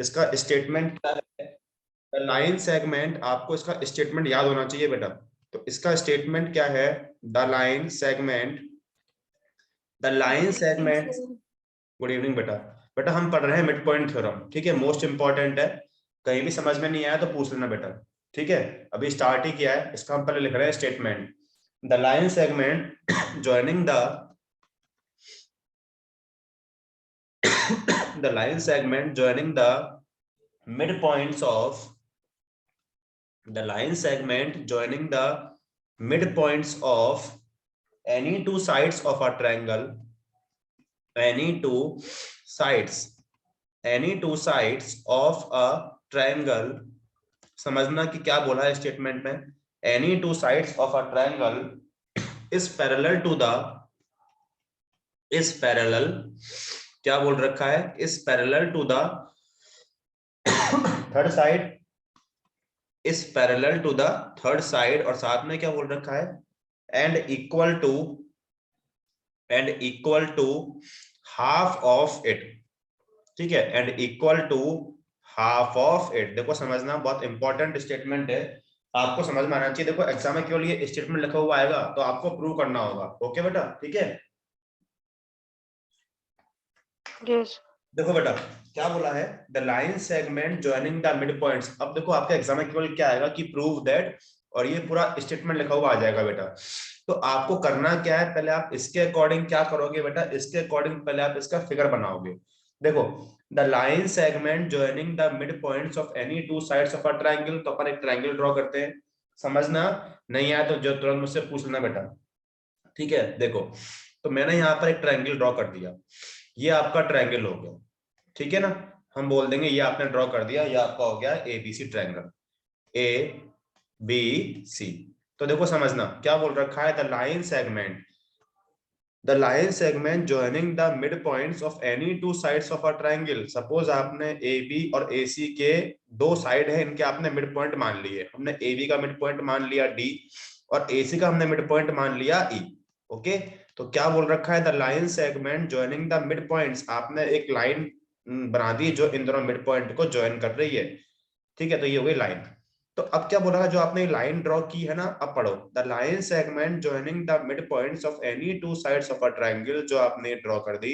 इसका स्टेटमेंट क्या है? द लाइन सेगमेंट, आपको इसका स्टेटमेंट याद होना चाहिए बेटा। तो इसका स्टेटमेंट क्या है? The line segment, the line segment. Good evening बेटा। बेटा हम पढ़ रहे हैं मिड पॉइंट थ्योरम, ठीक है, मोस्ट इंपॉर्टेंट है। कहीं भी समझ में नहीं आया तो पूछ लेना बेटा, ठीक है। अभी स्टार्ट ही किया है, इसका हम पहले लिख रहे हैं statement. The line segment joining the line segment joining the midpoints of the line segment joining the midpoints of any two sides of a triangle, any two sides, any two sides of a triangle। समझना कि क्या बोला है statement में। any two sides of a triangle is parallel to the, is parallel, क्या बोल रखा है? is parallel to the third side, is parallel to the third side, और साथ में क्या बोल रखा है? and equal to, and equal to half of it, ठीक है, and equal to half of it। देखो समझना, बहुत इंपॉर्टेंट स्टेटमेंट है, आपको समझ में आना चाहिए। देखो एग्जाम में केवल ये स्टेटमेंट लिखा हुआ आएगा तो आपको प्रूव करना होगा। ओके बेटा, ठीक है। yes. देखो बेटा क्या बोला है, the line segment joining the mid points. अब देखो आपके एग्जाम में केवल क्या आएगा कि प्रूव दैट, और ये पूरा स्टेटमेंट लिखा हुआ आ जाएगा बेटा। तो आपको करना क्या है, पहले आप इसके अकॉर्डिंग क्या करोगे बेटा, इसके अकॉर्डिंग पहले आप इसका फिगर बनाओगे। देखो the line segment joining the mid points of any two sides of a triangle, तो अपन एक ट्रायंगल ड्रॉ करते हैं। समझना, नहीं आया तो जो तुरंत मुझसे पूछ लेना बेटा, ठीक है। देखो तो मैंने यहाँ पर एक ट्रायंगल ड्रॉ कर दिया, ये आपका ट्रायंगल हो गया, ठीक है ना। हम बोल देंगे ये आपने ड्रॉ कर दिया, ये आपका हो गया A B C triangle, A B C. तो देखो समझना क्या बोल रखा है, the line segment, the line segment joining the mid points of any two sides of a triangle. Suppose आपने ए बी और ए सी के दो साइड है, इनके आपने मिड पॉइंट मान लिए। हमने ए बी का मिड पॉइंट मान लिया डी, और ए सी का हमने मिड पॉइंट मान लिया ई। ओके, तो क्या बोल रखा है, the line segment joining the mid points. आपने एक लाइन बना दी जो इन दोनों मिड पॉइंट को ज्वाइन कर रही है, ठीक है। तो ये हो गई लाइन। तो अब क्या बोला है, जो आपने लाइन ड्रॉ की है ना, अब पढ़ो, the line segment joining the mid points of any two sides of a triangle, जो आपने ड्रॉ कर दी,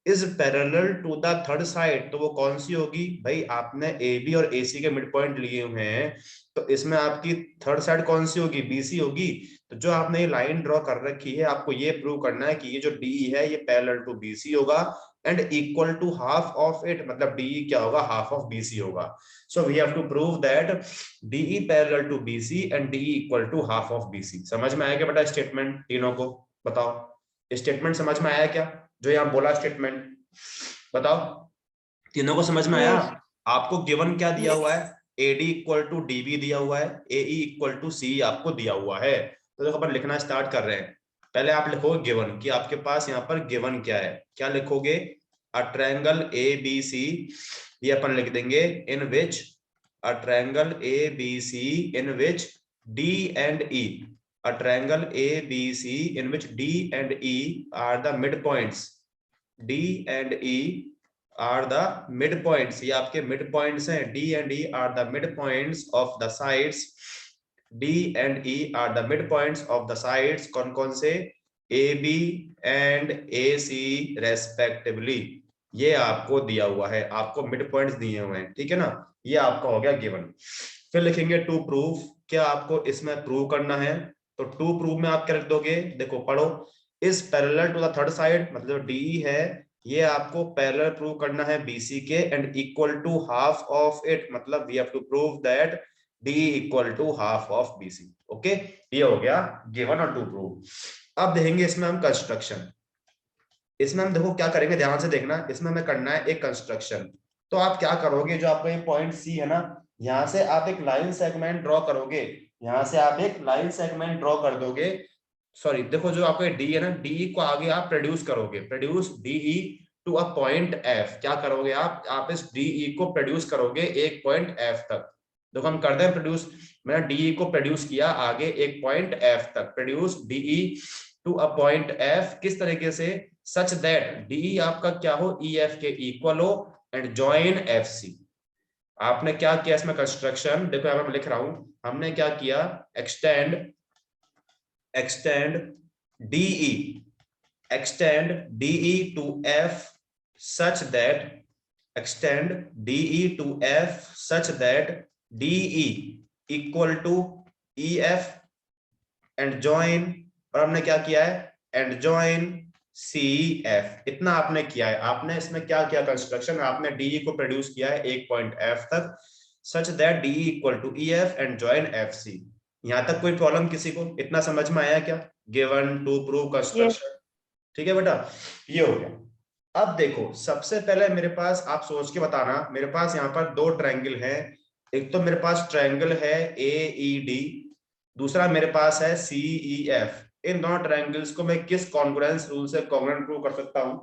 is parallel to the third side. तो वो कौन सी होगी भाई, आपने ए बी और ए सी के मिड पॉइंट लिए हुए हैं, तो इसमें आपकी थर्ड साइड कौन सी होगी, बी सी होगी। तो जो आपने ये लाइन ड्रॉ कर रखी है, आपको ये प्रूव करना है कि ये जो डी है ये पैरेलल टू बी सी होगा, and equal to half of it, मतलब डी क्या होगा, हाफ ऑफ बी सी होगा। So we have to prove that DE parallel to BC and DE equal to half of BC। समझ में आया क्या बेटा स्टेटमेंट तीनों को? बताओ स्टेटमेंट समझ में आया क्या, जो यहाँ बोला स्टेटमेंट? बताओ तीनों को समझ में आया? Yes. आपको गिवन क्या दिया हुआ है, AD इक्वल टू DB दिया हुआ है, AE इक्वल टू C आपको दिया हुआ है। तो देखो अपन लिखना स्टार्ट कर रहे हैं। पहले आप लिखोगे गिवन, कि आपके पास यहाँ पर गिवन क्या है, क्या लिखोगे, अ ट्रायंगल ABC, ये अपन लिख देंगे, in which a triangle ABC in which D and E, a triangle ABC in which D and E are the midpoints, D and E are the midpoints, ये आपके midpoints हैं, D and E are the midpoints of the sides, D and E are the midpoints of the sides, कौन कौन से, AB and AC respectively। ये आपको दिया हुआ है, आपको मिड पॉइंट्स दिए हुए हैं, ठीक है ना। ये आपका हो गया गिवन। फिर लिखेंगे टू प्रूव, क्या आपको इसमें प्रूव करना है। तो टू प्रूव में आप क्या लिख दोगे, देखो पढ़ो, is parallel to the third side, मतलब डी है, ये आपको पैरेलल प्रूव करना है बीसी के, and equal to half of it, मतलब we have to prove that D equal to half of BC. Okay, ये हो गया गिवन और टू प्रूव। अब देखेंगे इसमें हम कंस्ट्रक्शन। इसमें हम देखो क्या करेंगे, ध्यान से देखना, इसमें हमें करना है एक कंस्ट्रक्शन। तो आप क्या करोगे, जो आपका ये पॉइंट सी है ना, यहाँ से आप एक लाइन सेगमेंट ड्रॉ करोगे, यहाँ से आप एक लाइन सेगमेंट ड्रॉ कर दोगे। सॉरी देखो, जो आपका डी है ना, डी को आगे आप प्रोड्यूस करोगे, produce D E to a point F. क्या करोगे आप इस डीई को प्रोड्यूस करोगे एक पॉइंट एफ तक। देखो हम करते हैं प्रोड्यूस, मैंने डीई को प्रोड्यूस किया आगे एक पॉइंट एफ तक, produce D E to a point F, किस तरीके से, सच दैट डी आपका क्या हो, ई एफ के इक्वल हो, एंड ज्वाइन एफ सी। आपने क्या किया इसमें कंस्ट्रक्शन, देखो यहाँ पर मैं लिख रहा हूं, हमने क्या किया, extend extend D E extend DE to F such that extend DE to F such that DE equal to EF and join, और हमने क्या किया है, and join CF, इतना आपने किया है। आपने इसमें क्या किया कंस्ट्रक्शन, आपने DE को प्रोड्यूस किया है एक पॉइंट F तक, such that DE equal to EF and join FC। यहां तक कोई प्रॉब्लम किसी को, इतना समझ में आया क्या, given to prove Yes. Construction, ठीक है बेटा, ये हो गया। अब देखो सबसे पहले मेरे पास, आप सोच के बताना, मेरे पास यहाँ पर दो ट्रायंगल हैं, एक तो मेरे पास ट्रायंगल है AED, दूसरा मेरे पास है CEF। इन दोनों ट्रायंगल्स को मैं किस कॉन्ग्रुएंस रूल से कॉन्ग्रुएंट प्रूव कर सकता हूं,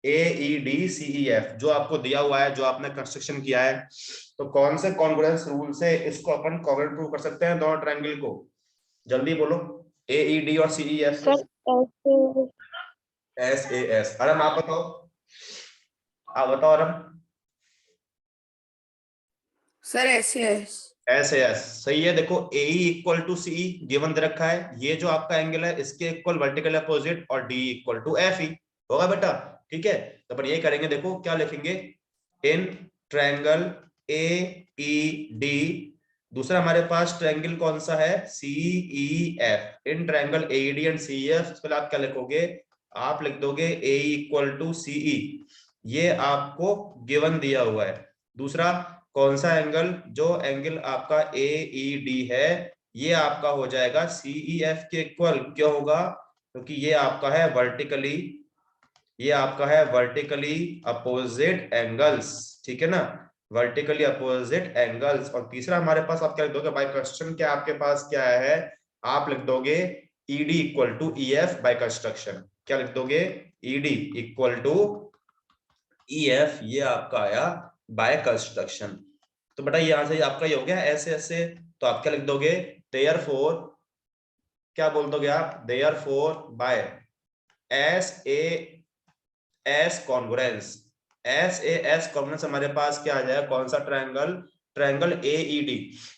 AED CEF जो आपको दिया हुआ है, जो आपने कंस्ट्रक्शन किया है, तो कौन से कॉन्ग्रुएंस रूल से इसको अपन कॉन्ग्रुएंट प्रूव कर सकते हैं दोनों ट्रायंगल को, जल्दी बोलो, AED और CEF से। Sir, SAS। अरम आप बताओ, आप बताओ अरम। Sir SAS। SAS सही है। देखो AE equal to CE given दे रखा है, ये जो आपका एंगल है इसके इक्वल वर्टिकल अपोजिट, और DE इक्वल टू FE होगा बेटा, ठीक है। तो अपन ये करेंगे, देखो क्या लिखेंगे, इन ट्रायंगल AED, दूसरा हमारे पास ट्रायंगल कौन सा है, CEF। In triangle AED and CEF, इसके आप क्या लिखोगे, आप लिख दोगे AE इक्वल टू CE, ये आपको गिवन दिया हुआ है। दूसरा कौन सा एंगल, जो एंगल आपका AED है, ये आपका हो जाएगा CEF के इक्वल, क्यों होगा, क्योंकि ये आपका है वर्टिकली, ये आपका है वर्टिकली अपोजिट एंगल्स, ठीक है ना, वर्टिकली अपोजिट एंगल्स। और तीसरा हमारे पास आप क्या लिख दोगे, बाय कंस्ट्रक्शन क्या आपके पास क्या है, आप लिख दोगे ED equal to EF by construction, क्या लिख दोगे, ED इक्वल टू EF, ये आपका आया बाय कंस्ट्रक्शन। तो बेटा यहां से आपका ये हो गया ऐसे ऐसे, तो आप क्या लिख दोगे, देयरफॉर, क्या बोल दोगे आप, therefore by SAS congruence, SAS congruence हमारे पास क्या आ जाएगा, कौन सा ट्रायंगल, ट्रायंगल AED,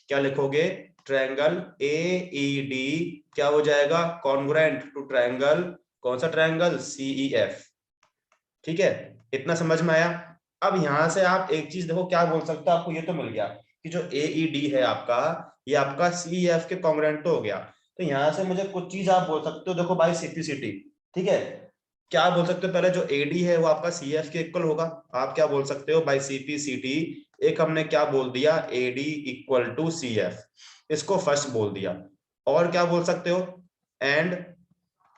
क्या लिखोगे, ट्रायंगल AED क्या हो जाएगा, कॉन्ग्रुएंट टू ट्रायंगल, कौन सा ट्रायंगल, CEF, ठीक है, इतना समझ में आया। अब यहां से आप एक चीज देखो क्या बोल सकते हो, आपको ये तो मिल गया कि जो AED है आपका, ये आपका CEF के कॉन्ग्रुएंट हो गया। तो यहां से मुझे कुछ चीज आप बोल सकते हो, देखो बाय सिंप्लिसिटी, ठीक है, क्या बोल सकते हो, पहले जो AD है वो आपका CF के इक्वल होगा, आप क्या बोल सकते हो बाय सिंप्लिसिटी, एक हमने क्या बोल दिया, AD इक्वल टू CF, इसको फर्स्ट बोल दिया। और क्या बोल सकते हो, एंड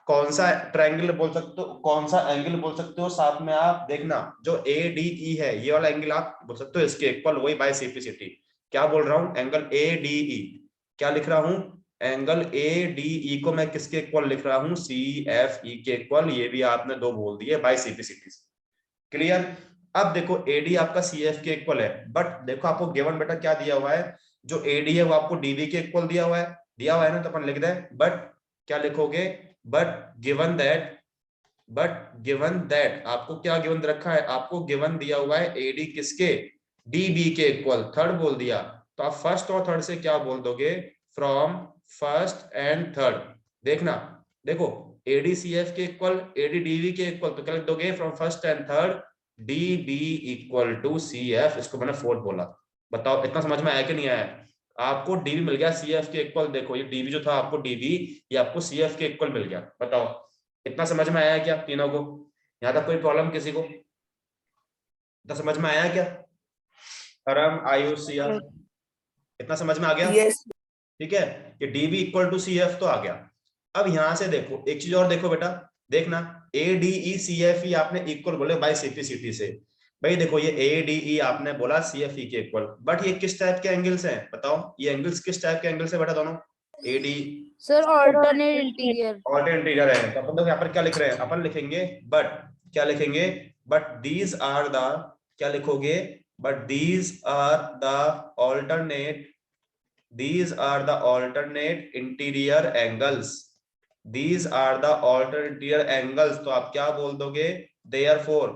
कौन सा ट्रायंगल बोल सकते हो, कौन सा एंगल बोल सकते हो, साथ में आप देखना जो ADE है, ये वाला एंगल आप बोल सकते हो इसके इक्वल, वही बाय सिंप्लिसिटी, क्या बोल रहा हूं, एंगल ADE, क्या लिख रहा हूं, एंगल ADE को मैं किसके इक्वल लिख रहा हूं, CFE के इक्वल, ये भी आपने दो बोल दिए बाय सिंप्लिसिटी, क्लियर। अब देखो AD आपका CF के इक्वल है, बट देखो आपको गिवन बेटा क्या दिया हुआ है, जो AD है वो आपको DB के इक्वल दिया हुआ है ना, तो अपन लिख दें, बट क्या लिखोगे, बट गिवन दैट आपको क्या गिवन रखा है, आपको गिवन दिया हुआ है AD किसके, DB के इक्वल, थर्ड बोल दिया, तो आप फर्स्ट और थर्ड से क्या बोल दोगे, फ्रॉम फर्स्ट एंड थर्ड, देखना, देखो ADCF के इक्वल, ADDB के इक्वल, तो क्या लिख दोगे, from first and third DB equal to CF, इसको मैंने फोर्थ बोला। बताओ इतना समझ में आया कि नहीं आया, आपको DB मिल गया CF के इक्वल, देखो ये DB जो था आपको DB, ये आपको CF के इक्वल मिल गया। बताओ इतना समझ में आया क्या तीनों को, यहाँ तक कोई प्रॉब्लम किसी को, इतना समझ में आया क्या, आराम आयुष या इतना समझ में आ गया, यस। ठीक है, ये DB इक्वल टू CF तो आ गया। अब यहां से देखो एक चीज और देखो बेटा, देखना ADE CFE आपने इक्वल बोले बाय सिंप्लिसिटी से, भाई देखो ये ADE आपने बोला CFE के इक्वल, बट ये किस टाइप के एंगल्स हैं, बताओ ये एंगल्स किस टाइप के एंगल्स है बेटा दोनों, AD Sir, alternate interior. Alternate interior है, तो अपन देखो यहाँ पर क्या लिख रहे हैं, अपन लिखेंगे बट, क्या लिखेंगे, बट दीज आर द, क्या लिखोगे, but these are the alternate, these are the alternate interior angles, these are the alternate interior angles, तो आप क्या बोल दोगे, therefore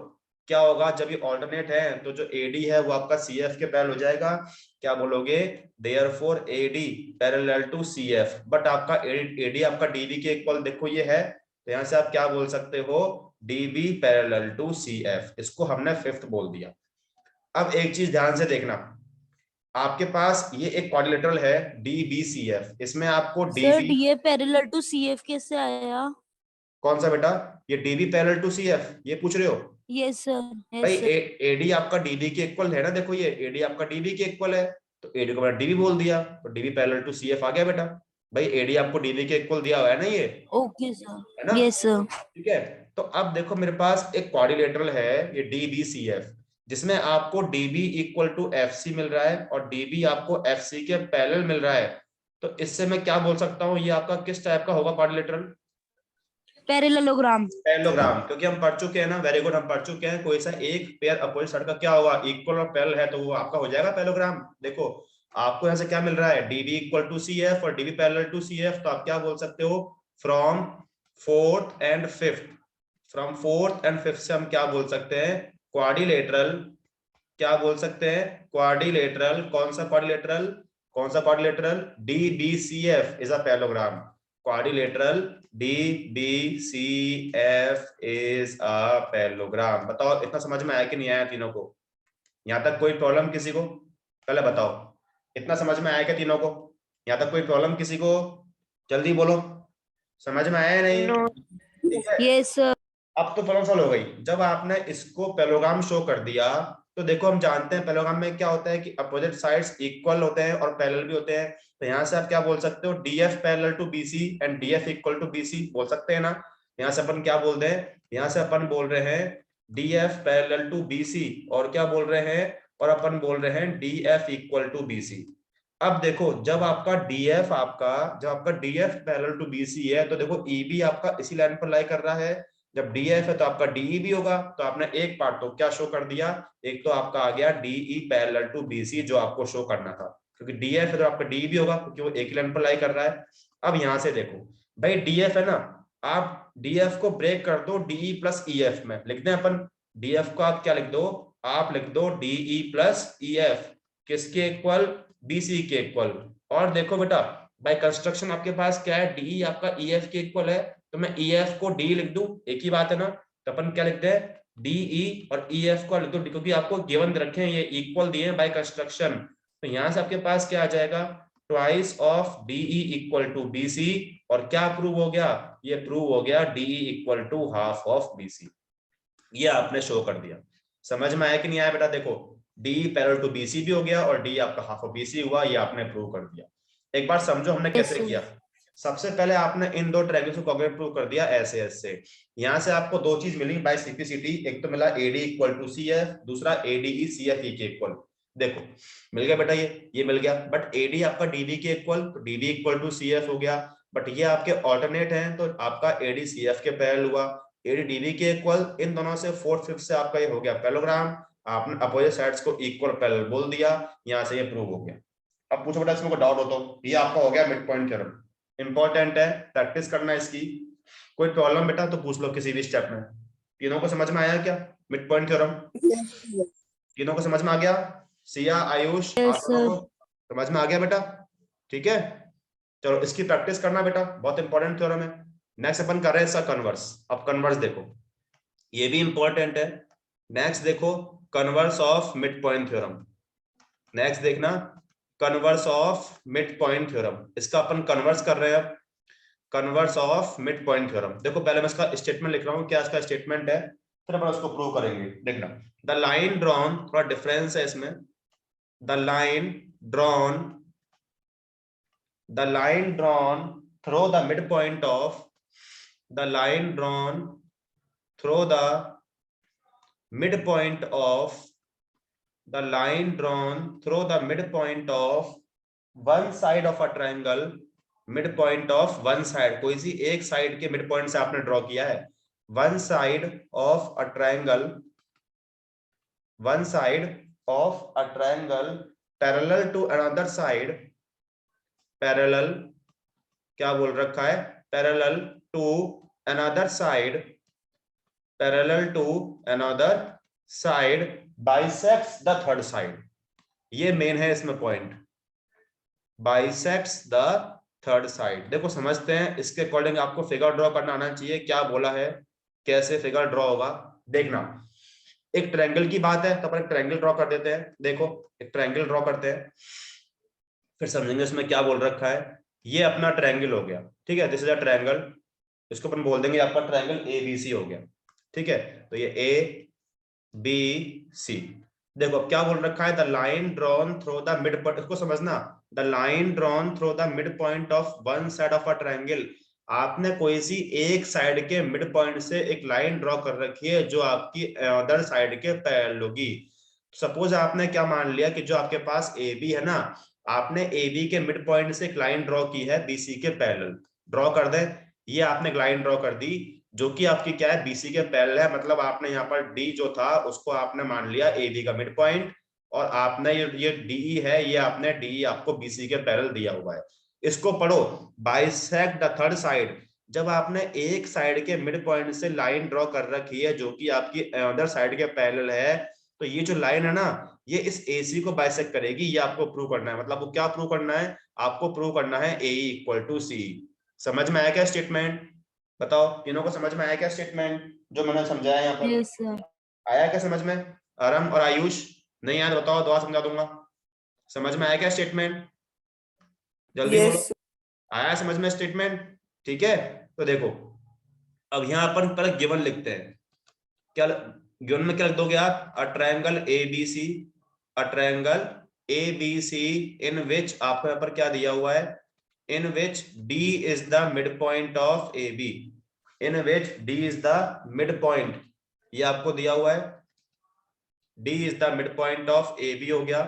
क्या होगा जब ये ऑल्टरनेट है तो जो AD है वो आपका CF के पैरेलल हो जाएगा। क्या बोलोगे, therefore AD parallel to CF, but आपका AD आपका DB के इक्वल देखो ये है, तो यहां से आप क्या बोल सकते हो, DB पैरेलल टू CF, इसको हमने फिफ्थ बोल दिया। अब एक चीज ध्यान से देखना, आपके पास ये एक क्वाड्रिलेटरल है DBCF, इसमें आपको sir DB DA parallel to CF कैसे आया? कौन सा बेटा, ये DB पैरेलल टू CF ये पूछ रहे हो? यस सर, भाई यस सर। AD आपका DB के इक्वल है ना, देखो ये AD आपका DB के इक्वल है, तो AD को मैंने DB बोल दिया, तो DB पैरेलल टू CF आ गया बेटा। भाई AD आपको DB के इक्वल दिया हुआ है ना ये, ओके है सर, ना? Yes sir. ठीक है, तो अब देखो मेरे पास एक क्वाड्रिलेटरल है ये DBCF, जिसमें आपको DB इक्वल टू FC मिल रहा है और DB आपको FC के पैरेलल मिल रहा है, तो इससे मैं क्या बोल सकता हूँ, ये आपका किस टाइप का होगा क्वाड्रिलेटरल? पैरेललोग्राम। पैरेललोग्राम, क्योंकि हम पढ़ चुके हैं ना, वेरी गुड, हम पढ़ चुके हैं कोई सा एक पेयर अपोजिट साइड का क्या होगा, इक्वल और पैरेलल है, तो वो आपका हो जाएगा पैरेललोग्राम। देखो आपको यहाँ से क्या मिल रहा है, DB इक्वल टू CF और DB पैरेलल टू CF, तो आप क्या बोल सकते हो, from fourth and fifth, from fourth and fifth से हम क्या बोल सकते हैं, क्वाड्रिलेटरल, क्या बोल सकते हैं, क्वाड्रिलेटरल, कौन सा क्वाड्रिलेटरल, कौन सा quadrilateral, DBCF is a parallelogram, quadrilateral DBCF is a parallelogram. बताओ इतना समझ में आया कि नहीं आया तीनों को? यहाँ तक कोई प्रॉब्लम किसी को? पहले बताओ, इतना समझ में आया क्या तीनों को? यहाँ तक कोई प्रॉब्लम किसी को? जल्दी बोलो, समझ में आया या नहीं? नो। ठीक है, यस सर। अब तो प्रॉब्लम सॉल्व हो गई। जब आपने इसको पैरेललोग्राम शो कर दिया, तो देखो हम जानते हैं पैरेललोग्राम में क्या होता है कि अपोजिट साइड्स इक्वल होते हैं और पैरेलल भी होते हैं, तो यहाँ से आप क्या बोल सकते हो, DF parallel to BC and DF equal to BC बोल सकते हैं ना। यहाँ से अपन क्या बोल रहे हैं, यहाँ से अपन बोल रहे हैं DF पैरेलल टू BC, और क्या बोल रहे हैं, और अपन बोल रहे हैं DF इक्वल टू BC। अब देखो जब आपका DF पैरेलल टू BC है, तो देखो EB आपका इसी लाइन पर लाई कर रहा है, जब DF है तो आपका DE भी होगा, तो आपने एक पार्ट तो क्या शो कर दिया, एक तो आपका आ गया DE पैरेलल टू BC जो आपको शो करना था, क्योंकि DF है तो आपका DE भी होगा क्योंकि वो एक ही लाइन पर लाई कर रहा है। अब यहां से देखो भाई DF है ना, आप DF को ब्रेक कर दो DE प्लस EF में, लिखते हैं अपन DF को, आप क्या लिख दो, आप लिख दो DE प्लस EF, किसके इक्वल, BC के इक्वल। और देखो बेटा बाय कंस्ट्रक्शन आपके पास क्या है, DE आपका EF के इक्वल है, तो मैं EF को D लिख दूं, एक ही बात है ना, तो अपन क्या लिखते हैं, DE और EF को लिख दो, क्योंकि आपको गिवन रखे हैं ये इक्वल दिए हैं बाय कंस्ट्रक्शन, तो यहां से आपके पास क्या आ जाएगा, twice of DE equal to BC, और क्या प्रूव हो गया, ये प्रूव हो गया DE equal to half of BC, ये आपने शो कर दिया। समझ में आया कि नहीं आया बेटा? देखो D पैरेलल टू BC भी हो गया और D आपका हाफ ऑफ BC हुआ, ये आपने प्रूव कर दिया। एक बार समझो हमने यस कैसे सर। किया। सबसे पहले आपने इन दो ट्रायंगल्स को कॉन्ग्रुएंट प्रूव कर दिया ऐसे ऐसे, यहां से आपको दो चीज मिली बाय सिंप्लिसिटी, एक तो मिला AD इक्वल टू CF, दूसरा ADE CFE के इक्वल। देखो मिल गया बेटा, ये मिल गया, बट AD आपका DB के इक्वल, तो DB इक्वल टू CF हो गया, बट ये आपके ऑल्टरनेट हैं तो आपका AD CF के पैरेलल हुआ, AD DB के इक्वल, इन दोनों से फोर्थ फिफ्थ से आपका ये हो गया पैरेललोग्राम, आपने अपोजिट साइड्स को इक्वल पैरेलल बोल दिया, यहां से ये प्रूव हो गया। अब पूछो बेटा इसमें कोई डाउट हो तो, ये आपका हो गया मिड पॉइंट थ्योरम, इंपॉर्टेंट है, प्रैक्टिस करना है इसकी। कोई प्रॉब्लम बेटा तो पूछ लो किसी भी स्टेप में। तीनों को समझ में आया क्या मिड पॉइंट थ्योरम? तीनों को समझ में आ गया? सिया, आयुष, आप यस लोगों सर। को समझ में आ गया बेटा? ठीक है, चलो इसकी प्रैक्टिस करना बेटा, बहुत इंपॉर्टेंट थ्योरम है। नेक्स्ट अपन कर रहे हैं इसका कन्वर्स। अब कन्वर्स देखो, ये भी इंपॉर्टेंट है। नेक्स्ट देखो converse of mid point theorem, next देखना converse of mid point theorem, इसका अपन कन्वर्स कर रहे हैं, converse of mid point theorem. देखो पहले मैं इसका स्टेटमेंट लिख रहा हूँ, क्या इसका स्टेटमेंट है, फिर अपन उसको प्रूव करेंगे। देखना, द लाइन ड्रॉन, थोड़ा डिफरेंस है इसमें, the line drawn, the line drawn through the mid point of, the line drawn through the midpoint of, the line drawn through the midpoint of one side of a triangle, midpoint of one side, कोई सी एक side के midpoint से आपने draw किया है, one side of a triangle, one side of a triangle parallel to another side, parallel, क्या बोल रखा है, parallel to another side, parallel to another side bisects the third side. ये मेन है इसमें point, bisects the third side. देखो समझते हैं, इसके अकॉर्डिंग आपको फिगर ड्रॉ करना आना चाहिए। क्या बोला है, कैसे फिगर ड्रॉ होगा देखना। एक ट्रायंगल की बात है तो अपन एक ट्रायंगल ड्रॉ कर देते हैं। देखो एक ट्रायंगल ड्रॉ करते हैं, फिर समझेंगे इसमें क्या बोल रखा है। ये अपना ट्रायंगल हो गया, ठीक है, दिस इज अ ट्रायंगल। इसको अपन बोल देंगे आपका ट्रायंगल ABC हो गया, ठीक है। तो ये ABC। देखो अब क्या बोल रखा है, the line drawn through the mid point. इसको समझना, the line drawn through the mid point of one side of a triangle. आपने कोई सी एक साइड के मिड पॉइंट से एक लाइन ड्रॉ कर रखी है जो आपकी अदर साइड के पैरेलल होगी। सपोज आपने क्या मान लिया कि जो आपके पास AB है ना, आपने AB के मिड पॉइंट से एक लाइन ड्रॉ की है BC के पैरेलल। ड्रॉ कर दे, ये आपने एक लाइन ड्रॉ कर दी जो कि आपकी क्या है, BC के पैरेलल है। मतलब आपने यहाँ पर D जो था उसको आपने मान लिया AB का मिड पॉइंट, और आपने ये DE है, ये आपने DE आपको BC के पैरेलल दिया हुआ है। इसको पढ़ो, बाइसेक्ट द थर्ड साइड। जब आपने एक साइड के मिड पॉइंट से लाइन ड्रॉ कर रखी है जो कि आपकी अदर साइड के पैरेलल है, तो ये जो लाइन है ना, ये इस AC को बाइसेक्ट करेगी। ये आपको प्रूव करना है। मतलब वो क्या प्रूव करना है, आपको प्रूव करना है AE = CE। समझ में आया क्या स्टेटमेंट? बताओ तीनों को समझ में आया क्या स्टेटमेंट जो मैंने समझाया यहाँ पर? Yes sir. आया क्या समझ में? आरम और आयुष नहीं आया तो बताओ, दोबारा समझा दूंगा। समझ में आया क्या स्टेटमेंट? जल्दी बोलो, यस आया समझ में स्टेटमेंट? ठीक है, तो देखो अब यहाँ अपन पहले गिवन लिखते हैं। क्या गिवन में क्या लिख दोगे आप? अ triangle ABC, a triangle ABC in विच, आपको यहाँ पर क्या दिया हुआ है, in which D is the midpoint of AB, in which D is the midpoint, ये आपको दिया हुआ है, D is the midpoint of AB हो गया।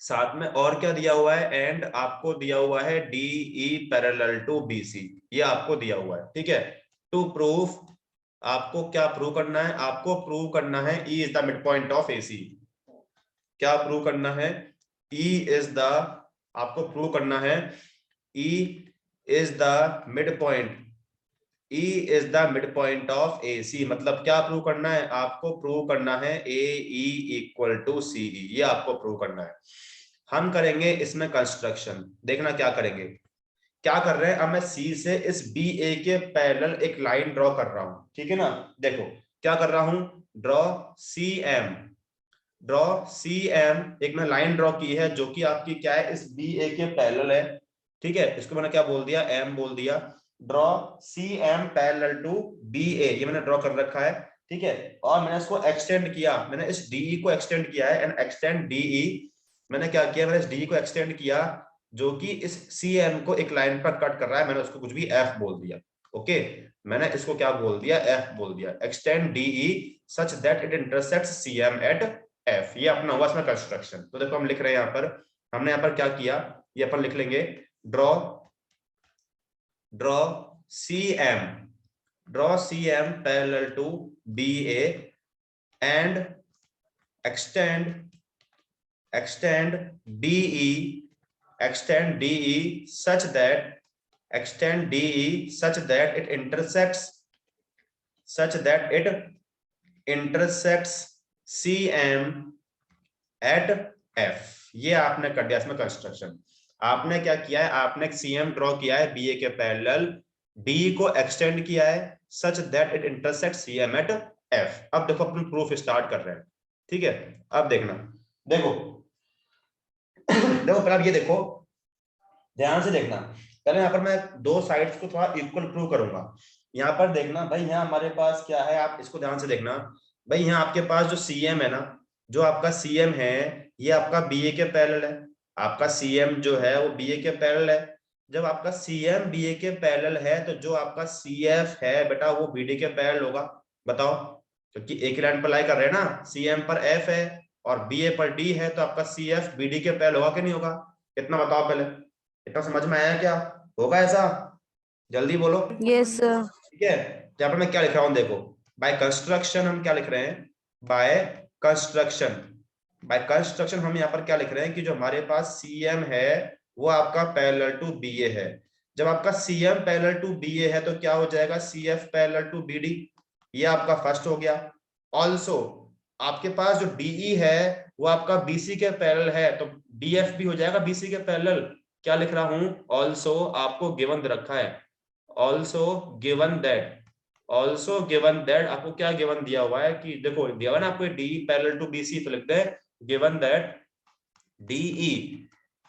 साथ में और क्या दिया हुआ है, एंड आपको दिया हुआ है DE पैरेलल टू BC, ये आपको दिया हुआ है, ठीक है। टू प्रूफ, आपको क्या प्रूव करना है, आपको प्रूव करना है E is the midpoint of AC। क्या प्रूव करना है, E is the, आपको प्रूव करना है E is the midpoint, E is the midpoint of AC। मतलब क्या प्रूव करना है, आपको प्रूव करना है AE = CE, ये आपको प्रूव करना है। हम करेंगे इसमें कंस्ट्रक्शन, देखना क्या करेंगे। क्या कर रहे हैं, अब मैं C से इस BA के पैरेलल एक लाइन ड्रॉ कर रहा हूं, ठीक है ना। देखो क्या कर रहा हूं, ड्रॉ CM, ड्रॉ CM, एक मैं लाइन ड्रॉ की है जो कि आपकी क्या है, इस BA के पैरेलल है, ठीक है। इसको मैंने क्या बोल दिया, M बोल दिया। Draw CM parallel to BA, ये मैंने ड्रॉ कर रखा है, ठीक है। और मैंने इसको एक्सटेंड किया, मैंने इस DE को एक्सटेंड किया है, एंड एक्सटेंड DE, मैंने क्या किया, मैंने इस DE को एक्सटेंड किया जो कि इस CM को एक लाइन पर कट कर रहा है। मैंने उसको कुछ भी F बोल दिया, ओके। मैंने इसको क्या बोल दिया, F बोल दिया। Extend DE such that it intersects CM at F, ये अपना हुआ इसमें कंस्ट्रक्शन। तो देखो हम लिख रहे हैं यहाँ पर, हमने यहाँ पर क्या किया, ये अपन लिख लेंगे, draw CM, draw CM parallel to BA and extend DE, extend DE such that, extend DE such that it intersects CM at F। ये आपने कर दिया इसमें कंस्ट्रक्शन। आपने क्या किया है, आपने CM ड्रॉ किया है BA के पैरेलल, DE को एक्सटेंड किया है such that it intersects CM at F। अब देखो अपन प्रूफ स्टार्ट कर रहे हैं, ठीक है। अब देखना, देखो देखो पहले ये देखो, ध्यान से देखना। पहले यहाँ पर मैं दो साइड्स को थोड़ा इक्वल प्रूव करूंगा। यहाँ पर देखना भाई, यहाँ हमारे पास क्या है, आप इसको ध्यान से देखना भाई। यहाँ आपके पास जो CM है ना, जो आपका CM है, ये आपका BA के पैरेलल है। आपका CM जो है वो BA के पैरेलल है। जब आपका CM BA के पैरेलल है तो जो आपका CF है बेटा वो BD के पैरेलल होगा। बताओ, क्योंकि एक ही लाइन पर लाई कर रहे हैं ना, CM पर F है और BA पर D है, तो आपका CF BD के पैरेलल होगा कि नहीं होगा? इतना बताओ पहले, इतना समझ में आया क्या? होगा ऐसा? जल्दी बोलो। Yes sir. ठीक है, यहाँ पर मैं क्या लिख रहा हूँ देखो, बाय कंस्ट्रक्शन हम क्या लिख रहे हैं, बाय कंस्ट्रक्शन, बाय कंस्ट्रक्शन हम यहाँ पर क्या लिख रहे हैं कि जो हमारे पास CM है वो आपका पैरेलल टू BA है। जब आपका CM पैरेलल टू BA है तो क्या हो जाएगा, CF पैरेलल टू BD, ये आपका फर्स्ट हो गया। ऑल्सो आपके पास जो डीई है वो आपका बीसी के पैरेलल है, तो डीएफ भी हो जाएगा बीसी के पैरेलल। क्या लिख रहा हूं, ऑल्सो आपको गिवन दे रखा है, ऑल्सो गिवन दैट आपको क्या गिवन दिया हुआ है कि देखो दिया हुआ ना आपको डीई पैरेलल टू बीसी, तो लिख दे given that D E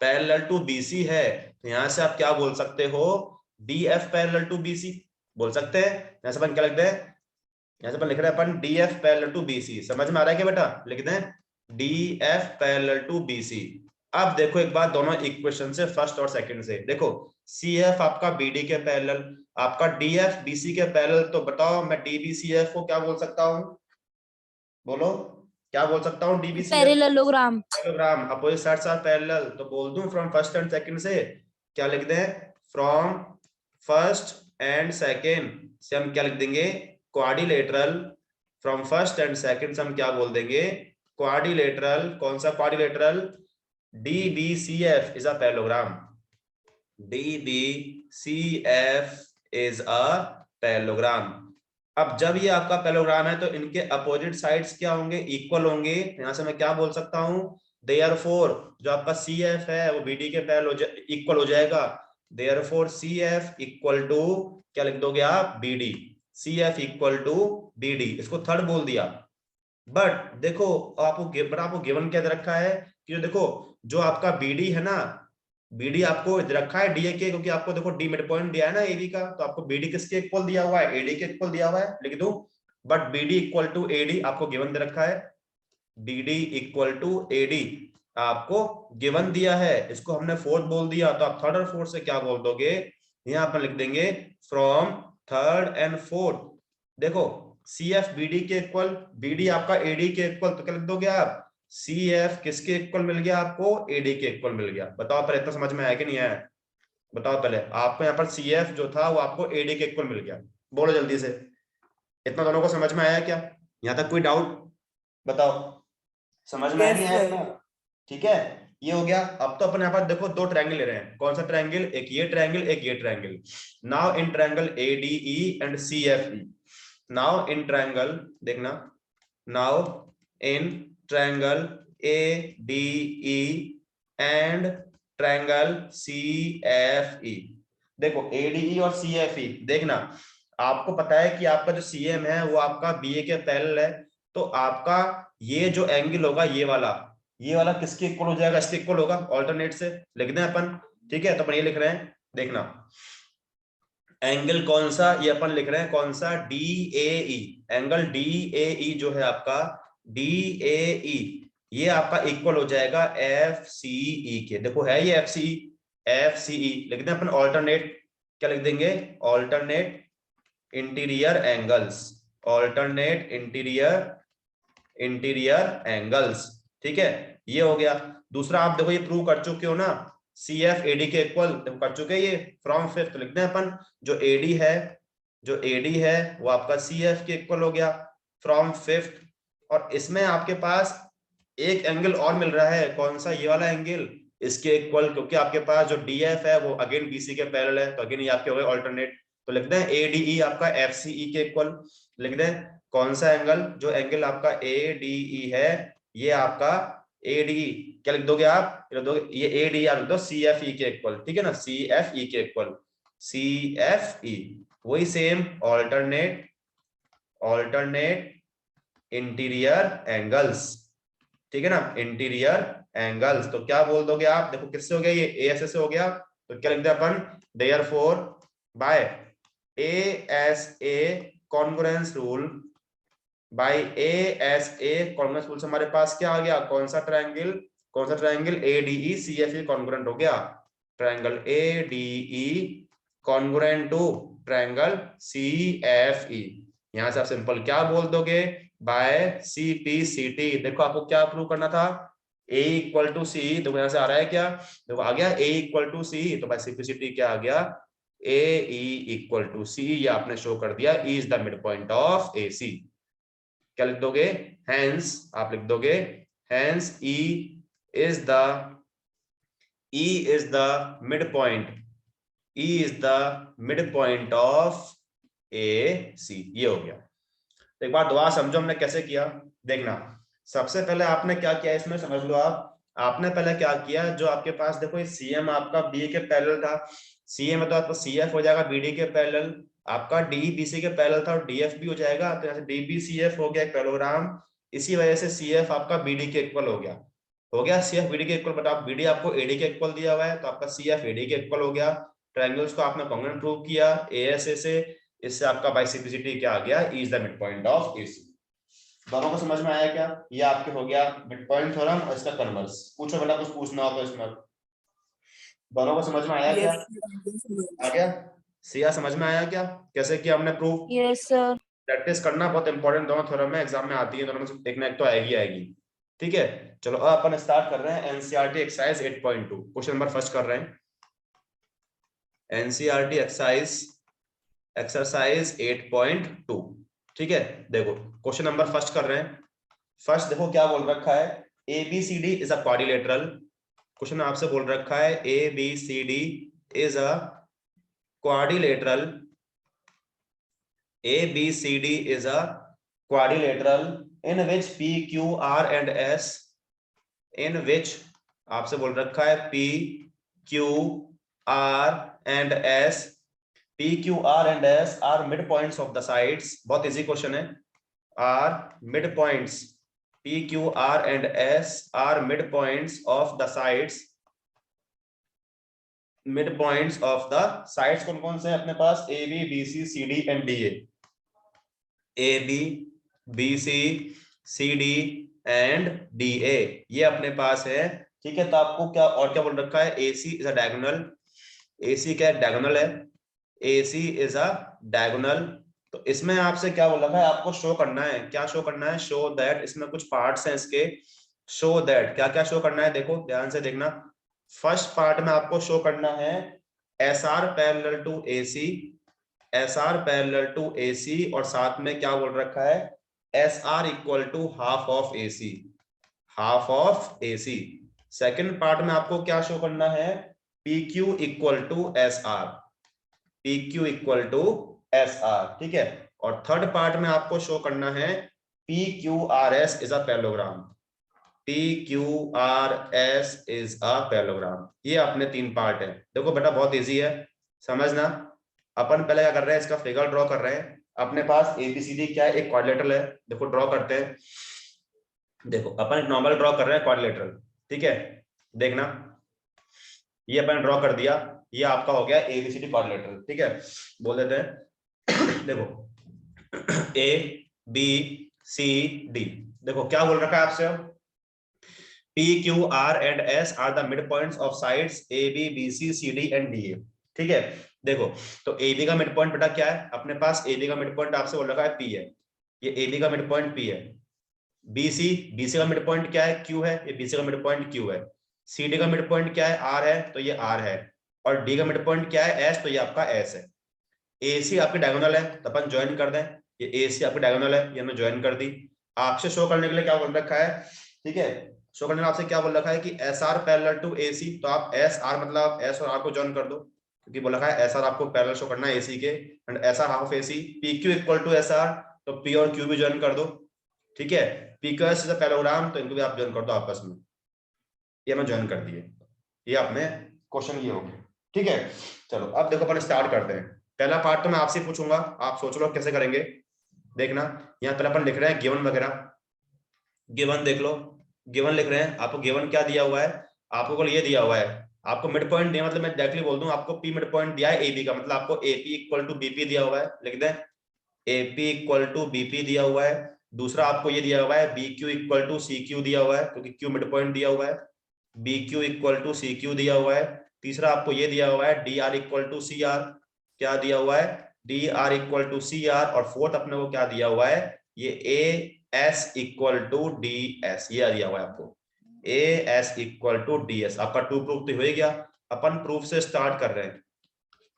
parallel to B C है, तो यहां से आप क्या बोल सकते हो, डीएफ पैरेलल टू बीसी बोल सकते हैं। यहां से अपन क्या लिख दे, यहां से अपन लिख रहे हैं अपन डीएफ पैरेलल टू बीसी, समझ में आ रहा है क्या बेटा, लिख दें डीएफ पैरेलल टू बीसी। अब देखो एक बात दोनों इक्वेशन से, फर्स्ट और सेकंड से, देखो सीएफ आपका बीडी के पैरेलल, आपका डीएफ बीसी के पैरेलल, तो बताओ मैं डीबीसीएफ को क्या बोल सकता हूं, बोलो क्या बोल सकता हूं, DBCF parallelogram. Parallelogram, opposite sides are parallel, तो बोल दूं फ्रॉम फर्स्ट एंड सेकंड से, क्या लिख दें, फ्रॉम फर्स्ट एंड सेकंड से हम क्या लिख देंगे, quadrilateral, from first and second से हम क्या बोल देंगे, क्वाड्रिलेटरल, कौन सा quadrilateral, DBCF is a parallelogram, DBCF is a parallelogram. अब जब ये आपका पैरेललोग्राम है तो इनके अपोजिट साइड्स क्या होंगे, इक्वल होंगे, यहां से मैं क्या बोल सकता हूं, देयरफॉर जो आपका CF है वो BD के पैरेलल इक्वल हो जाएगा, देयरफॉर CF इक्वल टू क्या लिख दोगे आप, BD, CF equal to BD, इसको थर्ड बोल दिया। बट देखो आपको गिवन क्या दे रखा है कि जो देखो जो आपका BD है ना, BD आपको दे रखा है DA के, क्योंकि आपको देखो D मिड पॉइंट दिया है ना AB का, तो आपको BD किसके इक्वल दिया हुआ है, AD के इक्वल दिया हुआ है, लिख दूं, but BD equal to AD आपको गिवन दे रखा है, BD इक्वल टू AD आपको गिवन दिया है, इसको हमने फोर्थ बोल दिया, तो आप थर्ड और फोर्थ से क्या बोल दोगे, यहां पर लिख देंगे फ्रॉम थर्ड एंड फोर्थ। देखो CF BD के इक्वल, BD आपका AD के इक्वल, तो क्या लिख दोगे आप, CF किसके इक्वल मिल गया आपको, AD के इक्वल मिल गया। बताओ पहले इतना समझ में आया कि नहीं आया, बताओ पहले, आपको यहाँ पर CF जो था वो आपको AD के इक्वल मिल गया, बोलो जल्दी से, इतना दोनों को समझ में आया क्या, यहाँ तक कोई डाउट, बताओ समझ में आया नहीं आया इतना? ठीक है, ये हो गया। अब तो अपन यहाँ पर देखो दो ट्रायंगल ले रहे हैं, कौन सा ट्रायंगल, एक ये ट्रायंगल एक ये triangle. Now in triangle ADE and CFE, now in triangle देखना, now in triangle ADE and triangle CFE, देखो ADE और CFE देखना, आपको पता है कि आपका जो CM है वो आपका BA के पैरेलल है, तो आपका ये जो एंगल होगा ये वाला किसके इक्वल हो जाएगा, इसके इक्वल होगा, ऑल्टरनेट से लिख दें अपन, ठीक है, तो अपन ये लिख रहे हैं, देखना एंगल कौन सा, ये अपन लिख रहे हैं कौन सा, DAE, एंगल DAE जो है आपका DAE, ये आपका इक्वल हो जाएगा FCE के, देखो है ये FCE लिख दें अपन, ऑल्टरनेट क्या लिख देंगे, alternate interior angles, alternate interior angles, ठीक है, ये हो गया। दूसरा आप देखो ये प्रूव कर चुके हो ना, CF AD के इक्वल कर चुके हैं, ये फ्रॉम फिफ्थ लिख दें अपन, जो AD है वो आपका CF के इक्वल हो गया फ्रॉम फिफ्थ, और इसमें आपके पास एक एंगल और मिल रहा है, कौन सा, ये वाला एंगल, इसके इक्वल, क्योंकि आपके पास जो DF है वो अगेन BC के पैरेलल है, तो अगेन ये आपके हो गए ऑल्टरनेट, तो लिख दें ADE आपका FCE के इक्वल, लिख दें कौन सा एंगल, जो एंगल आपका ADE है ये आपका ADE क्या लिख दोगे आप, लिख दोगे ये ADE आप लिख दो CFE के इक्वल, ठीक है ना, CFE के इक्वल, CFE वही सेम ऑल्टरनेट इंटीरियर एंगल्स, ठीक है ना, इंटीरियर एंगल्स, तो क्या बोल दोगे आप, देखो किससे हो गया, ये ASA से हो गया, तो क्या लिखते हैं अपन, therefore by ASA congruence rule, by ASA congruence rule से हमारे पास क्या आ गया, कौन सा ट्रायंगल ADE CFE कॉन्ग्रुएंट हो गया, triangle ADE congruent to triangle CFE, यहां से आप सिंपल क्या बोल दोगे, बाय CPCT, देखो आपको क्या प्रूव करना था, A इक्वल टू C, देखो यहां से आ रहा है क्या, देखो आ गया A इक्वल टू C, तो बाय CPCT क्या आ गया, AE इक्वल टू C, ये आपने शो कर दिया, E is the mid point of AC, क्या लिख दोगे, हेंस आप लिख दोगे, hence E is the mid point of AC, ये हो गया। तो एक बार दोबारा समझो हमने कैसे किया, देखना सबसे पहले आपने क्या किया इसमें समझ लो आपने पहले क्या किया, जो आपके पास देखो सीएम आपका बी के पैरेलल था, सीएम है तो आपका सीएफ हो जाएगा बीडी के पैरेलल, आपका डी बीसी के पैरेलल था और डीएफ भी हो जाएगा, तो यहाँ से डीबीसीएफ हो गया एक पैरेललोग्राम। इसी वजह से सीएफ आपका बीडी के इक्वल हो गया सीएफ बीडी के इक्वल, बट आप बीडी आपको एडी के इक्वल दिया हुआ है तो आपका सीएफ एडी के इक्वल हो गया। ट्रायंगल्स को आपने कॉन्ग्रुएंट प्रूव किया एएसए से, इससे आपका बाय सिंप्लिसिटी क्या आ गया, E is the mid point of AC. दोनों को समझ में आया क्या? ये आपके हो गया मिड पॉइंट थ्योरम और इसका कन्वर्स। पूछो बेटा कुछ पूछना हो तो इसमें। दोनों को समझ में आया क्या? आ गया? सिया समझ में आया क्या कैसे किया हमने प्रूफ? Yes sir. प्रैक्टिस करना बहुत इंपॉर्टेंट, दोनों थ्योरम में एग्जाम में आती है, दोनों में से एक ना एक तो आएगी। ठीक है, चलो अब अपन स्टार्ट कर रहे हैं NCERT exercise 8.2। Question number first कर रहे हैं एनसीईआरटी एक्सरसाइज 8.2। ठीक है, देखो क्वेश्चन नंबर फर्स्ट कर रहे हैं। फर्स्ट देखो क्या बोल रखा है, ABCD is a quadrilateral. Question आपसे बोल रखा है ABCD is a quadrilateral, ABCD is a quadrilateral in which P, Q, R and S, in which आपसे बोल रखा है P, Q, R and S, P, Q, R and S are midpoints of the sides। बहुत easy question है। are midpoints, P, Q, R and S are midpoints of the sides। midpoints of the sides कौन कौन से हैं अपने पास? A, B, B, C, C, D and D A। A, B, B, C, C, D and D A ये अपने पास है। ठीक है, तो आपको क्या और क्या बोल रखा है, AC is a diagonal. AC क्या डायगोनल है, AC इज अ डायगोनल। तो इसमें आपसे क्या बोल रखा है, आपको शो करना है, क्या शो करना है, शो दैट, इसमें कुछ पार्ट्स हैं इसके, शो दैट क्या क्या शो करना है, देखो ध्यान से देखना। फर्स्ट पार्ट में आपको शो करना है SR parallel to AC, SR parallel to AC और साथ में क्या बोल रखा है, SR equal to half of AC, half of AC। Second part में आपको क्या शो करना है, PQ equal to SR, PQ equal to SR। ठीक है, और थर्ड पार्ट में आपको शो करना है PQRS is a parallelogram, PQRS is a parallelogram. ये अपने तीन पार्ट है। देखो बेटा बहुत इजी है समझना। अपन पहले क्या कर रहे हैं, इसका फिगर ड्रॉ कर रहे हैं। अपने पास ABCD क्या है, एक क्वाड्रिलेटरल है। देखो ड्रॉ करते हैं, देखो अपन एक नॉर्मल ड्रॉ कर रहे हैं क्वाड्रिलेटरल। ठीक है, देखना ये अपन ड्रॉ कर दिया, ये आपका हो गया ABCD क्वाड्रिलेटरल। ठीक है, बोल देते हैं देखो ABCD, देखो क्या बोल रखा है आपसे, P, Q, R and S are the midpoints of sides AB, BC, CD and DA। ठीक है, देखो तो AB का मिड पॉइंट बेटा क्या है, अपने पास AB का मिड पॉइंट आपसे बोल रखा है P है, ये AB का मिड पॉइंट P है। BC का मिड पॉइंट क्या है, Q है, ये BC का मिड पॉइंट Q है। CD का मिड पॉइंट क्या है, R है, तो ये R है। और D का मिड पॉइंट क्या है, S, तो ये आपका S है। AC आपकी डायगोनल है तो अपन ज्वाइन कर दें, ये AC आपकी डायगोनल है, ये हमने ज्वाइन कर दी। आपसे शो करने के लिए क्या बोल रखा है, ठीक है, शो करने में आपसे क्या बोल रखा है कि SR पैरेलल टू AC, तो आप SR मतलब S और R को ज्वाइन कर दो, क्योंकि बोला है SR आपको पैरेलल शो करना है AC के, and SR half of AC। PQ equal to SR, तो P और Q भी ज्वाइन कर दो। ठीक है, PQS इज अ पैरेललोग्राम, तो इनको भी आप ज्वाइन कर दो आपस में, ये मैं ज्वाइन कर दिए। ये आपने क्वेश्चन ये हो गया। ठीक है, चलो अब देखो अपन स्टार्ट करते हैं। पहला पार्ट तो मैं आपसे पूछूंगा, आप सोच लो कैसे करेंगे। देखना यहाँ पहले अपन लिख रहे हैं गिवन वगैरह, गिवन देख लो, गिवन लिख रहे हैं। आपको गिवन क्या दिया हुआ है, आपको ये दिया हुआ है, आपको मिड पॉइंट दिया, मतलब मैं डायरेक्टली बोल दूं आपको P मिड पॉइंट दिया है AB का, मतलब आपको AP इक्वल टू BP दिया हुआ है, लिख दें AP इक्वल टू BP दिया हुआ है। दूसरा आपको ये दिया हुआ है BQ इक्वल टू CQ दिया हुआ है, क्योंकि Q मिड पॉइंट दिया हुआ है, BQ इक्वल टू CQ दिया हुआ है। तीसरा आपको ये दिया हुआ है DR इक्वल टू CR, क्या दिया हुआ है, DR इक्वल टू CR। और फोर्थ अपने को क्या दिया हुआ है, ये AS इक्वल टू DS, ये दिया हुआ है आपको AS इक्वल टू DS। आपका टू प्रूफ तो हो ही गया। अपन प्रूफ से स्टार्ट कर रहे हैं।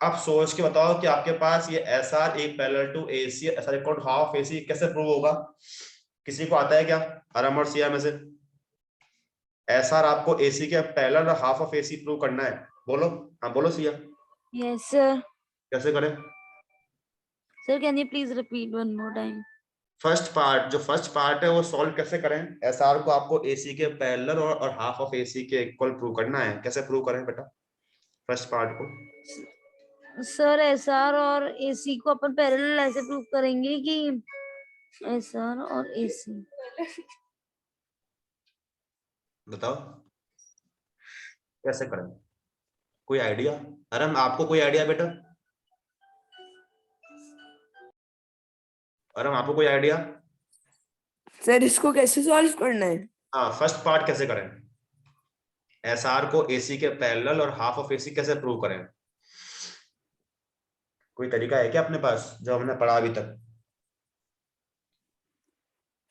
अब सोच के बताओ कि आपके पास ये SR a parallel to AC, SR equal to half AC कैसे प्रूव होगा? किसी को आता है क्या आराम और सिया में से? SR आपको AC के पैरेलल और हाफ ऑफ AC प्रूव करना है, बोलो। हाँ बोलो सिया, यस सर। कैसे करें? Sir can you please repeat one more time? First part है वो सॉल्व कैसे करें। एस आर को आपको एसी के पैरेलल और हाफ ऑफ एसी के इक्वल प्रूव करना है। कैसे प्रूव करें बेटा फर्स्ट पार्ट को। सर एसआर और एसी को अपन पैरेलल ऐसे प्रूव करेंगे कि एसआर और एसी। बताओ कैसे करें, कोई आइडिया। अरे आपको कोई आइडिया बेटा, अरे आपको कोई आइडिया। सर इसको कैसे सॉल्व करना है? हाँ फर्स्ट पार्ट कैसे करें, एस आर को एसी के पैरेलल और हाफ ऑफ एसी कैसे प्रूव करें। कोई तरीका है क्या अपने पास जो हमने पढ़ा अभी तक।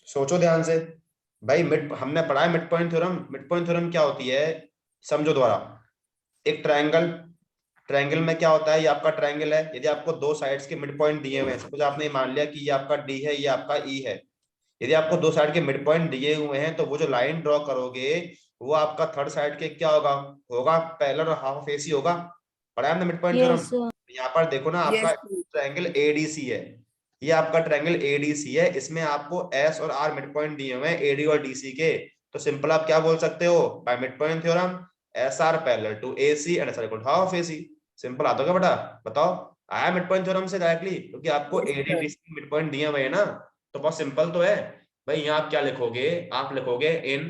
सोचो ध्यान से भाई। हमने पढ़ा है mid point theorem. Mid point theorem क्या होती है समझो द्वारा। एक ट्रायंगल में क्या होता है, ये आपका ट्रायंगल है। यदि आपको दो साइड्स के मिड पॉइंट दिए हुए हैं, सपोज आपने मान लिया कि ये आपका डी है, ये आपका ई है। यदि आपको दो साइड के मिड पॉइंट दिए हुए हैं तो वो जो लाइन ड्रॉ करोगे वो आपका थर्ड साइड के क्या होगा पैरेलल और हाफ ऑफ एसी होगा। पढ़ा है हमने मिड पॉइंट थ्योरम। यहाँ पर देखो ना आपका ट्रायंगल एडीसी है, ये आपका ट्रायंगल एडीसी है। इसमें आपको एस और आर मिड पॉइंट दिए हुए हैं एडी और डीसी के। तो सिंपल आप क्या बोल सकते हो by mid point theorem S R parallel to AC and S R equal to half of AC. Simple आता होगा बेटा। बताओ आया मिड पॉइंट थ्योरम से डायरेक्टली, क्योंकि आपको एडी डीसी मिड पॉइंट दिए हुए हैं ना। तो बहुत सिंपल तो है भाई। यहाँ आप क्या लिखोगे, आप लिखोगे in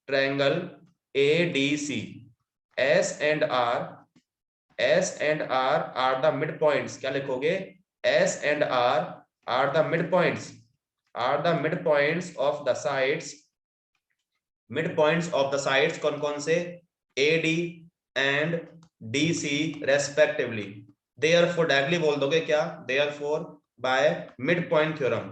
triangle ADC S and R are the mid points. क्या लिखोगे, S and R the mid points of the sides. Mid points of the sides कौन कौन से, AD and DC respectively. Therefore directly बोल दोगे क्या, therefore by mid point theorem.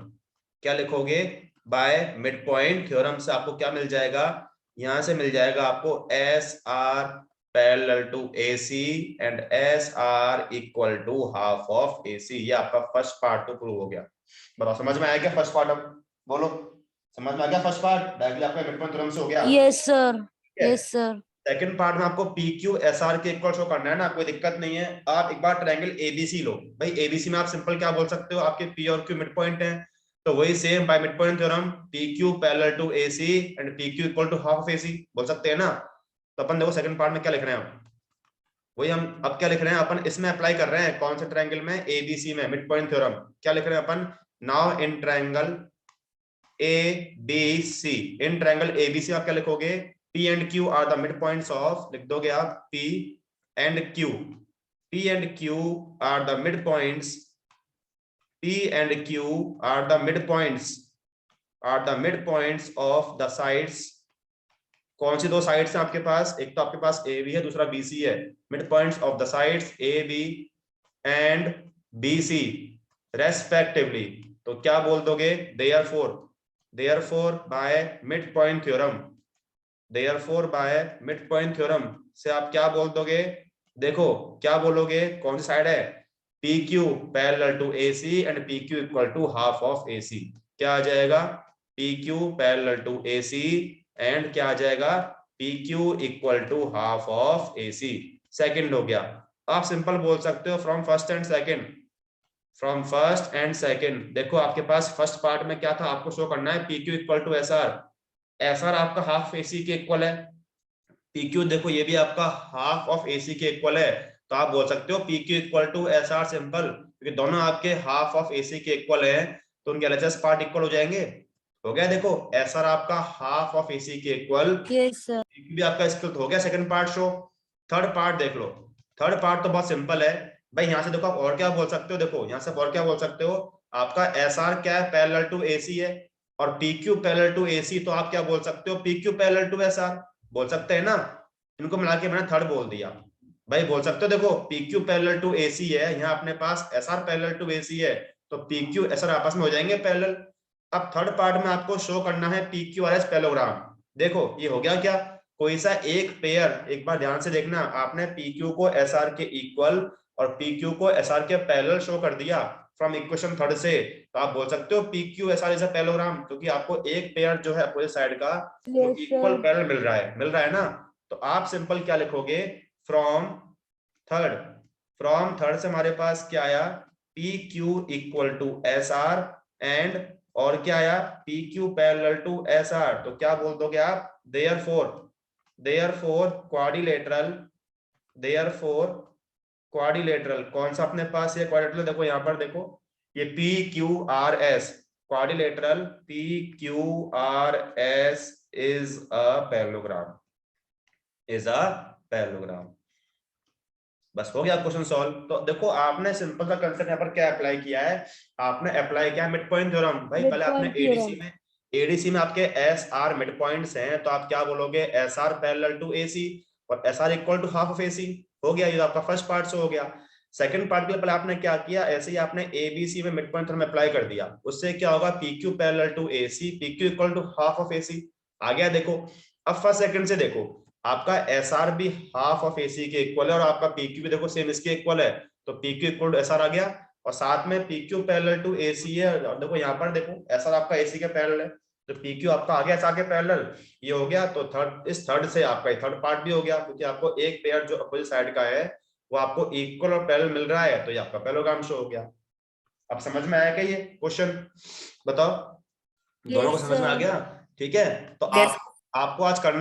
क्या लिखोगे, बाय मिड पॉइंट थ्योरम से आपको क्या मिल जाएगा, यहां से मिल जाएगा आपको S R parallel to AC and S R equal to half of AC. ये आपका फर्स्ट पार्ट तो प्रूव हो गया। बताओ समझ में आया क्या फर्स्ट पार्ट। अब बोलो समझ में आ गया फर्स्ट पार्ट, डायरेक्टली आपका मिड पॉइंट थ्योरम से हो गया। Yes sir, yes sir. Second part में आपको पी क्यू एस आर के इक्वल शो करना है ना, कोई दिक्कत नहीं है। आप एक बार ट्रायंगल एबीसी लो भाई। एबीसी में आप सिंपल क्या बोल सकते हो, आपके पी और क्यू मिड पॉइंट है, तो वही same by mid point theorem P Q parallel to AC and P Q equal to half of AC बोल सकते हैं ना। तो अपन देखो सेकंड पार्ट में क्या लिख रहे हैं, वही हम अब क्या लिख रहे हैं अपन, इसमें अप्लाई कर रहे हैं कौन से ट्रायंगल में, एबीसी में मिड पॉइंट थ्योरम। क्या लिख रहे हैं अपन, now in triangle ABC, in triangle ABC आप क्या लिखोगे, P and Q are the midpoints of, लिख दोगे आप P and Q are the midpoints, P and Q are the midpoints of the sides। कौन सी दो साइड्स हैं आपके पास, एक तो आपके पास AB है, दूसरा BC है। midpoints of the sides AB and BC respectively। तो क्या बोल दोगे, therefore by midpoint theorem, Therefore by midpoint theorem से आप क्या बोल दोगे, देखो क्या बोलोगे, कौन सी साइड है, PQ parallel to AC and PQ equal to half of AC। क्या आ जाएगा, PQ parallel to AC and क्या आ जाएगा, PQ equal to half of AC। Second हो गया। आप सिंपल बोल सकते हो फ्रॉम फर्स्ट एंड सेकंड। देखो आपके पास फर्स्ट पार्ट में क्या था, आपको शो करना है PQ equal to SR। SR आपका हाफ AC के इक्वल है, PQ देखो ये भी आपका हाफ ऑफ AC के इक्वल है। तो आप बोल सकते हो PQ equal to SR simple, क्योंकि दोनों आपके हाफ ऑफ AC के इक्वल है तो उनके LHS पार्ट इक्वल हो जाएंगे। हो गया, देखो SR आपका हाफ ऑफ AC के इक्वल, यस सर। PQ भी आपका इक्वल हो गया। Second part show. Third part देख लो। थर्ड पार्ट तो बहुत सिंपल है भाई। यहाँ से देखो आप और क्या बोल सकते हो, देखो यहाँ से और क्या बोल सकते हो, आपका SR क्या है, पैरेलल टू AC है, और PQ पैरेलल टू AC, तो आप क्या बोल सकते हो, PQ पैरेलल टू SR बोल सकते हैं ना। इनको मिला के मैंने थर्ड बोल दिया भाई। बोल सकते हो देखो PQ पैरेलल टू AC है, यहाँ अपने पास SR पैरेलल टू AC है, तो PQ SR आपस में हो जाएंगे पैरेलल। अब थर्ड पार्ट में आपको शो करना है PQRS पैरेललोग्राम। देखो ये हो गया क्या, कोई सा एक पेयर, एक बार ध्यान से देखना, आपने PQ को SR के इक्वल और PQ को SR के पैरेलल शो कर दिया फ्रॉम इक्वेशन थर्ड से। तो आप बोल सकते हो PQ SR is a parallelogram, क्योंकि आपको एक पेयर जो है अपोजिट साइड का वो इक्वल पैरेलल मिल रहा है ना। तो आप सिंपल क्या लिखोगे, फ्रॉम थर्ड से हमारे पास क्या आया, PQ equal to SR and और क्या आया P Q parallel to S R, तो क्या बोल दोगे आप देयरफॉर क्वाड्रिलेटरल कौन सा अपने पास है क्वाड्रिलेटरल, देखो यहाँ पर देखो ये P Q R S quadrilateral P Q R S is a parallelogram. बस हो गया क्वेश्चन सॉल्व। तो देखो आपने सिंपल सा कंसेप्ट यहाँ पर क्या अप्लाई किया है, आपने अप्लाई किया मिड पॉइंट थ्योरम। भाई पहले आपने एडीसी में आपके एस आर मिड पॉइंट्स हैं, तो आप क्या बोलोगे S R parallel to AC और S R equal to half of AC. हो गया, ये आपका फर्स्ट पार्ट से हो गया। सेकंड पार्ट के लिए पहले आपने क्या किया, ऐसे ही आपने एबीसी में मिड पॉइंट थ्योरम अप्लाई कर दिया, उससे क्या होगा P Q parallel to AC P Q equal to half of AC आ गया। देखो अब फर्स्ट सेकंड से देखो आपका एस आर भी हाफ ऑफ एसी के इक्वल है और आपका पी क्यू भी देखो सेम इसके इक्वल है, तो P Q equal to S R आ गया और साथ में P Q parallel to AC है। और देखो यहाँ पर देखो एस आर आपका एसी के पैरेलल है, तो पी क्यू आपका आ गया एस आर के पैरेलल, ये हो गया। तो थर्ड से आपका थर्ड पार्ट भी हो गया, क्योंकि आपको एक पेयर जो अपोजिट साइड का है वो आपको इक्वल और पैरेलल मिल रहा है, तो ये आपका पैरेललोग्राम शो हो गया। अब समझ में आया क्या ये क्वेश्चन, बताओ दोनों को समझ में आ गया? ठीक है, तो आपको आज करना